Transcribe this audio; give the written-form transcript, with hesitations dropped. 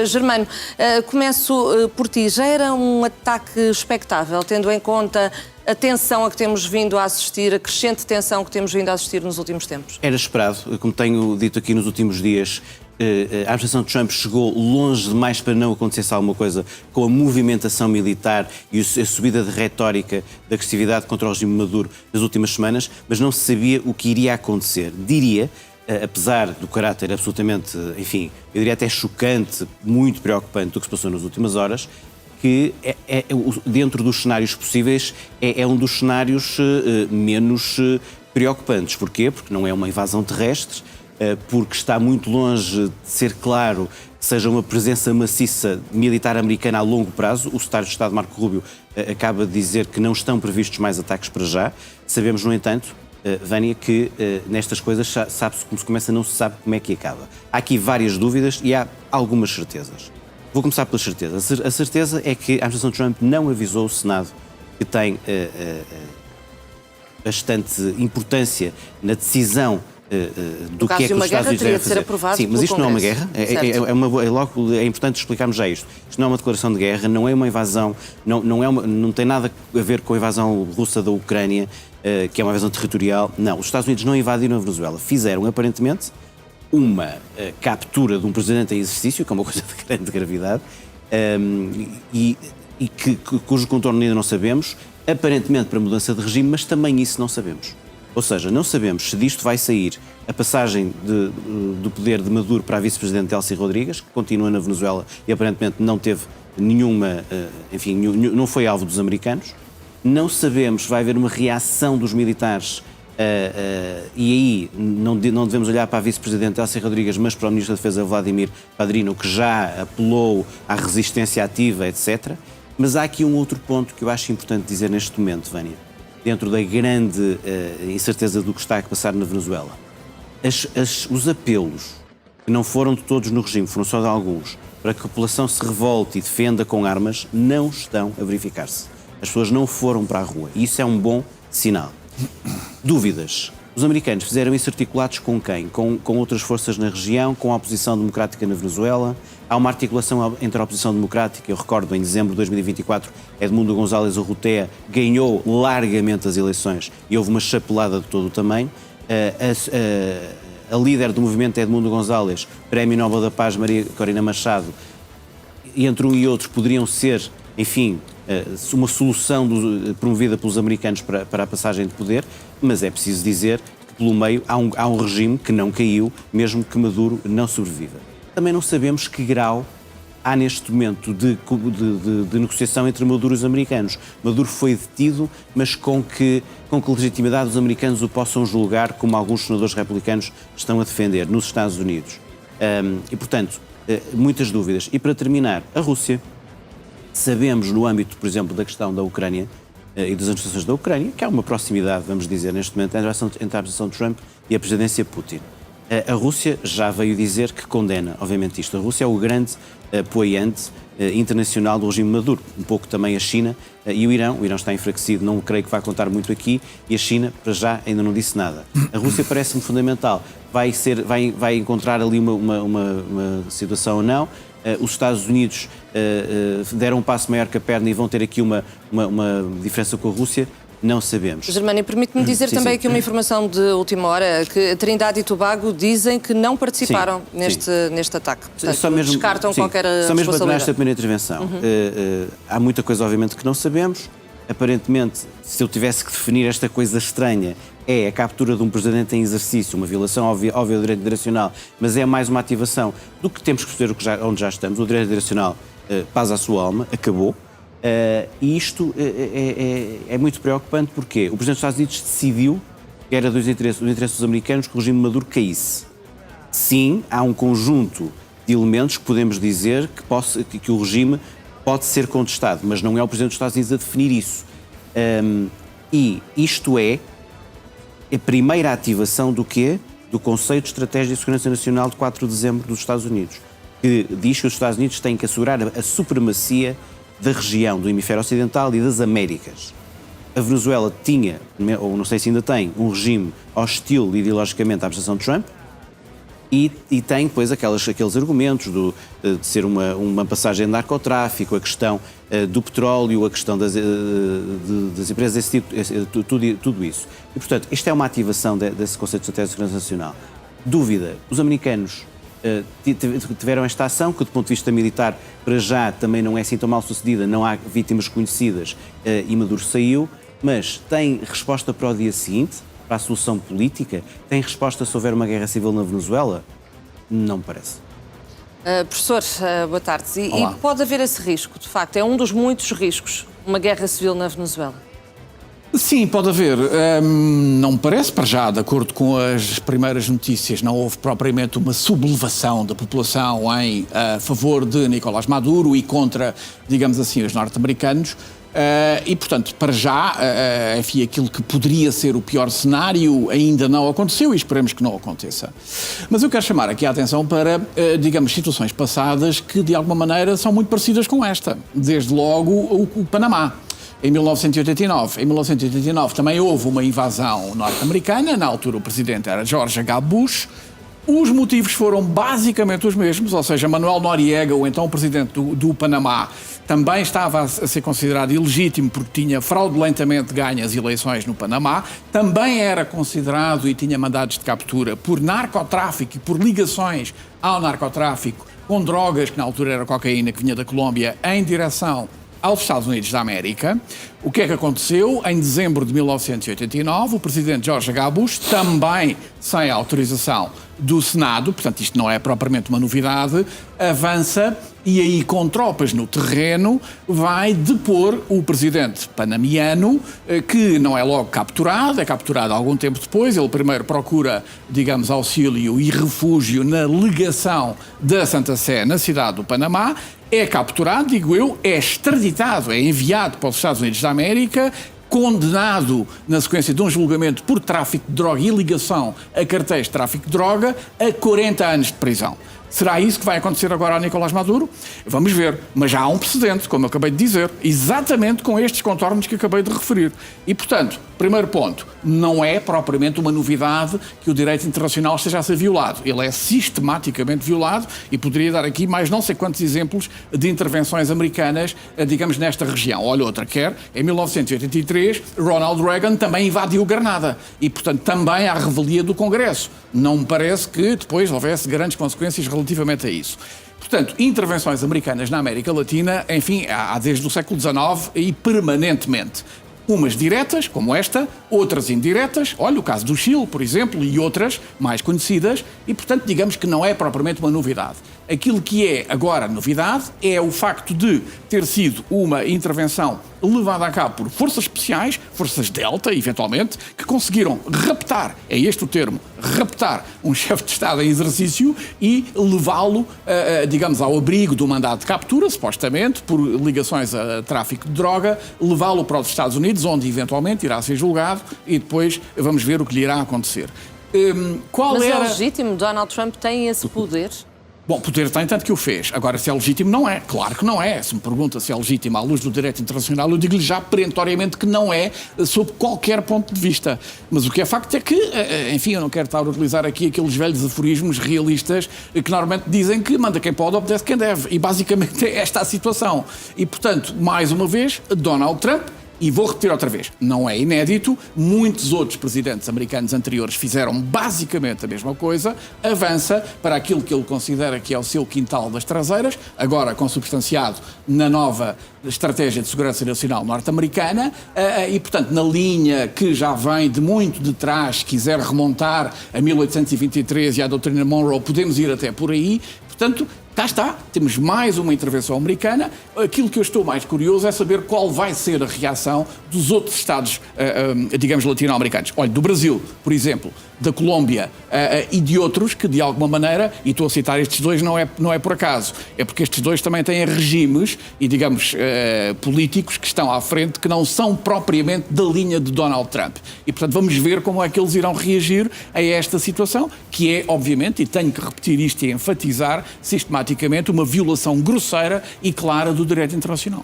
Germano, começo por ti. Já era um ataque expectável, tendo em conta a tensão a que temos vindo a assistir, a crescente tensão que temos vindo a assistir nos últimos tempos? Era esperado. Como tenho dito aqui nos últimos dias, a administração de Trump chegou longe demais para não acontecesse alguma coisa com a movimentação militar e a subida de retórica da agressividade contra o regime Maduro nas últimas semanas, mas não se sabia o que iria acontecer. Diria, apesar do caráter absolutamente, enfim, eu diria até chocante, muito preocupante do que se passou nas últimas horas, que dentro dos cenários possíveis é um dos cenários menos preocupantes. Porquê? Porque não é uma invasão terrestre, porque está muito longe de ser claro que seja uma presença maciça militar americana a longo prazo. O secretário de Estado, Marco Rubio, acaba de dizer que não estão previstos mais ataques para já. Sabemos, no entanto, Vânia, que nestas coisas sabe-se como se começa, não se sabe como é que acaba. Há aqui várias dúvidas e há algumas certezas. Vou começar pelas certezas. A certeza é que a administração de Trump não avisou o Senado, que tem bastante importância na decisão do que é que os Estados Unidos devem fazer. Sim, mas isto não é uma guerra. É importante explicarmos já isto. Isto não é uma declaração de guerra, não é uma invasão, não tem nada a ver com a invasão russa da Ucrânia, que é uma invasão territorial. Não, os Estados Unidos não invadiram a Venezuela. Fizeram, aparentemente, uma captura de um presidente em exercício, que é uma coisa de grande gravidade, cujo contorno ainda não sabemos, aparentemente para mudança de regime, mas também isso não sabemos. Ou seja, não sabemos se disto vai sair a passagem do poder de Maduro para a vice-presidente Delcy Rodrigues, que continua na Venezuela e aparentemente não teve nenhuma, enfim, não foi alvo dos americanos. Não sabemos se vai haver uma reação dos militares e aí não devemos olhar para a vice-presidente Delcy Rodrigues, mas para o ministro da Defesa Vladimir Padrino, que já apelou à resistência ativa, etc. Mas há aqui um outro ponto que eu acho importante dizer neste momento, Vânia, dentro da grande incerteza do que está a passar na Venezuela. Os apelos, que não foram de todos no regime, foram só de alguns, para que a população se revolte e defenda com armas, não estão a verificar-se. As pessoas não foram para a rua e isso é um bom sinal. Dúvidas. Os americanos fizeram isso articulados com quem? Com outras forças na região, com a oposição democrática na Venezuela. Há uma articulação entre a oposição democrática. Eu recordo, em dezembro de 2024, Edmundo González Urrutia ganhou largamente as eleições e houve uma chapelada de todo o tamanho. A líder do movimento Edmundo González, Prémio Nobel da Paz Maria Corina Machado, entre um e outro poderiam ser, enfim, uma solução promovida pelos americanos para a passagem de poder, mas é preciso dizer que pelo meio há um regime que não caiu, mesmo que Maduro não sobreviva. Também não sabemos que grau há neste momento de negociação entre Maduro e os americanos. Maduro foi detido, mas com que legitimidade os americanos o possam julgar, como alguns senadores republicanos estão a defender nos Estados Unidos. E, portanto, muitas dúvidas. E para terminar, a Rússia. Sabemos, no âmbito, por exemplo, da questão da Ucrânia e das negociações da Ucrânia, que há uma proximidade, vamos dizer, neste momento, entre a administração de Trump e a presidência Putin. A Rússia já veio dizer que condena, obviamente, isto. A Rússia é o grande apoiante internacional do regime Maduro, um pouco também a China e o Irão. O Irão está enfraquecido, não creio que vai contar muito aqui, e a China, para já, ainda não disse nada. A Rússia parece-me fundamental. Vai encontrar ali uma situação ou não. Os Estados Unidos deram um passo maior que a perna e vão ter aqui uma diferença com a Rússia, não sabemos. Germano, permite-me dizer também aqui uma informação de última hora, que Trindade e Tobago dizem que não participaram neste ataque. Portanto, só mesmo, descartam qualquer responsabilidade. Só mesmo para terminar esta primeira intervenção. Há muita coisa, obviamente, que não sabemos. Aparentemente, se eu tivesse que definir esta coisa estranha, é a captura de um presidente em exercício, uma violação óbvia do direito internacional, mas é mais uma ativação do que temos que perceber onde já estamos. O direito internacional, paz à sua alma, acabou. E isto é muito preocupante porque o Presidente dos Estados Unidos decidiu que era dos interesses dos americanos que o regime Maduro caísse. Sim, há um conjunto de elementos que podemos dizer que o regime pode ser contestado, mas não é o Presidente dos Estados Unidos a definir isso. E isto é a primeira ativação do quê? Do Conselho de Estratégia de Segurança Nacional de 4 de dezembro dos Estados Unidos, que diz que os Estados Unidos têm que assegurar a supremacia da região do hemisfério ocidental e das Américas. A Venezuela tinha, ou não sei se ainda tem, um regime hostil ideologicamente à administração de Trump. E tem, depois, aqueles argumentos de ser uma passagem de narcotráfico, a questão do petróleo, a questão das empresas, esse tipo, tudo isso. E, portanto, isto é uma ativação desse conceito de estratégia de segurança nacional. Dúvida, os americanos tiveram esta ação, que do ponto de vista militar, para já, também não é assim tão mal sucedida, não há vítimas conhecidas e Maduro saiu, mas tem resposta para o dia seguinte, para a solução política? Tem resposta se houver uma guerra civil na Venezuela? Não me parece. Professor, boa tarde. E pode haver esse risco, de facto, é um dos muitos riscos, uma guerra civil na Venezuela? Sim, pode haver. Não me parece, para já, de acordo com as primeiras notícias, não houve propriamente uma sublevação da população em favor de Nicolás Maduro e contra, digamos assim, os norte-americanos. E, portanto, para já, enfim, aquilo que poderia ser o pior cenário ainda não aconteceu e esperemos que não aconteça. Mas eu quero chamar aqui a atenção para, digamos, situações passadas que, de alguma maneira, são muito parecidas com esta. Desde logo, o Panamá. Em 1989. Em 1989 também houve uma invasão norte-americana, na altura o presidente era George H. Bush. Os motivos foram basicamente os mesmos, ou seja, Manuel Noriega, o então presidente do Panamá, também estava a ser considerado ilegítimo porque tinha fraudulentamente ganho as eleições no Panamá, também era considerado e tinha mandados de captura por narcotráfico e por ligações ao narcotráfico com drogas, que na altura era cocaína, que vinha da Colômbia, em direção aos Estados Unidos da América. O que é que aconteceu? Em dezembro de 1989, o presidente George H. Bush, também sem autorização do Senado, portanto isto não é propriamente uma novidade, avança e aí com tropas no terreno vai depor o presidente panamiano, que não é logo capturado, é capturado algum tempo depois. Ele primeiro procura, digamos, auxílio e refúgio na legação da Santa Sé na cidade do Panamá, é capturado, digo eu, é extraditado, é enviado para os Estados Unidos da América, condenado na sequência de um julgamento por tráfico de droga e ligação a cartéis de tráfico de droga a 40 anos de prisão. Será isso que vai acontecer agora a Nicolás Maduro? Vamos ver. Mas já há um precedente, como eu acabei de dizer, exatamente com estes contornos que acabei de referir. E, portanto, primeiro ponto, não é propriamente uma novidade que o direito internacional esteja a ser violado. Ele é sistematicamente violado e poderia dar aqui mais não sei quantos exemplos de intervenções americanas, digamos, nesta região. Olha outra, em 1983, Ronald Reagan também invadiu Granada e, portanto, também há revelia do Congresso. Não me parece que depois houvesse grandes consequências relativamente a isso. Portanto, intervenções americanas na América Latina, enfim, há desde o século XIX e permanentemente. Umas diretas, como esta, outras indiretas, olha o caso do Chile, por exemplo, e outras mais conhecidas, e, portanto, digamos que não é propriamente uma novidade. Aquilo que é agora novidade é o facto de ter sido uma intervenção levada a cabo por forças especiais, forças Delta, eventualmente, que conseguiram raptar, é este o termo, raptar um chefe de Estado em exercício e levá-lo, digamos, ao abrigo do mandado de captura, supostamente, por ligações a tráfico de droga, levá-lo para os Estados Unidos, onde eventualmente irá ser julgado e depois vamos ver o que lhe irá acontecer. Mas é legítimo? Donald Trump tem esse poder? Bom, poder tem, tanto que o fez. Agora, se é legítimo, não é. Claro que não é. Se me pergunta se é legítimo à luz do direito internacional, eu digo-lhe já perentoriamente que não é, sob qualquer ponto de vista. Mas o que é facto é que, enfim, eu não quero estar a utilizar aqui aqueles velhos aforismos realistas que normalmente dizem que manda quem pode, obedece quem deve. E basicamente é esta a situação. E, portanto, mais uma vez, Donald Trump, e vou repetir outra vez, não é inédito, muitos outros presidentes americanos anteriores fizeram basicamente a mesma coisa, avança para aquilo que ele considera que é o seu quintal das traseiras, agora consubstanciado na nova Estratégia de Segurança Nacional norte-americana, e, portanto, na linha que já vem de muito de trás, quiser remontar a 1823 e à doutrina Monroe, podemos ir até por aí. Portanto, cá está, temos mais uma intervenção americana. Aquilo que eu estou mais curioso é saber qual vai ser a reação dos outros Estados, digamos, latino-americanos. Olha, do Brasil, por exemplo, da Colômbia e de outros que, de alguma maneira, e estou a citar estes dois não é por acaso, é porque estes dois também têm regimes e, digamos, políticos que estão à frente que não são propriamente da linha de Donald Trump. E, portanto, vamos ver como é que eles irão reagir a esta situação, que é, obviamente, e tenho que repetir isto e enfatizar, sistematicamente uma violação grosseira e clara do direito internacional.